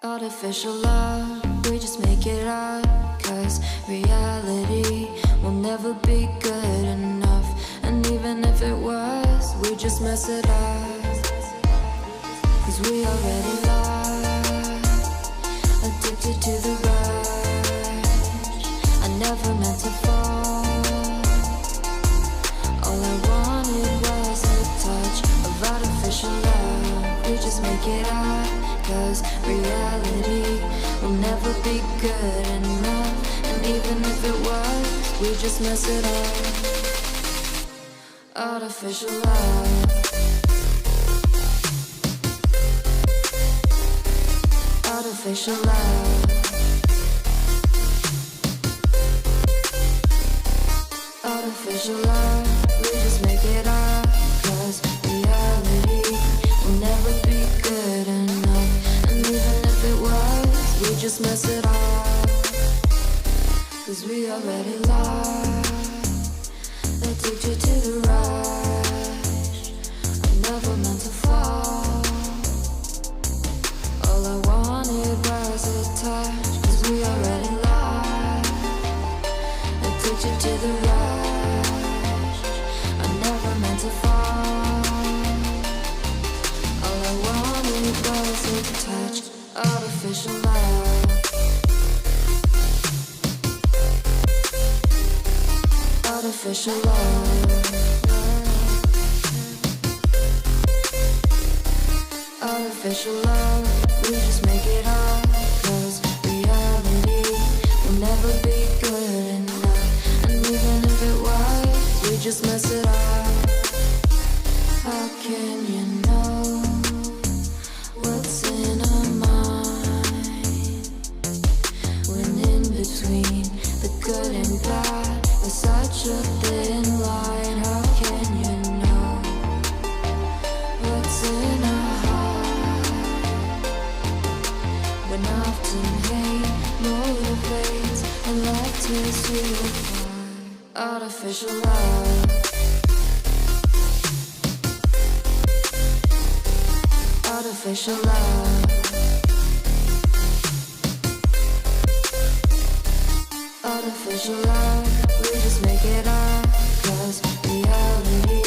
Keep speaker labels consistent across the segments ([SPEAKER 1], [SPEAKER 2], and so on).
[SPEAKER 1] Artificial love, we just make it up, 'cause reality will never be good enough. And even if it was, we just mess it up, 'cause we already lost, addicted to the rush. I never meant to fall. All I wanted was a touch of artificial love. We just make it up, 'cause reality will never be good enough. And even if it was, we just mess it up. Artificial love. Artificial love. Artificial love. We just make it up, 'cause reality will never be good enough. And even if it was, we just mess it up, 'cause we already lost, addicted to the rush. I never meant to fall. All I wanted was a touch, 'cause we already lost, addicted to the rush. I never meant to fall. All I wanted was a touch. Artificial love. Artificial love. Artificial love. We just make it up, 'cause reality will never be good enough. And even if it was, we just mess it up. How can you know what's in our mind, when in between the good and bad there's such a thin line? How can you know what's in our heart, when often hate motivates and love tears you apart? Artificial love. Artificial love. Artificial love. We just make it up, 'cause reality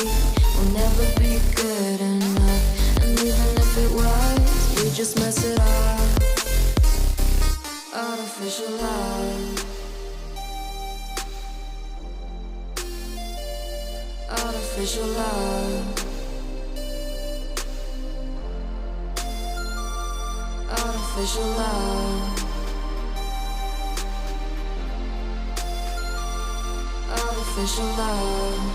[SPEAKER 1] will never be good enough. And even if it was, we just mess it up. Artificial love. Artificial love. Artificial love. Artificial love.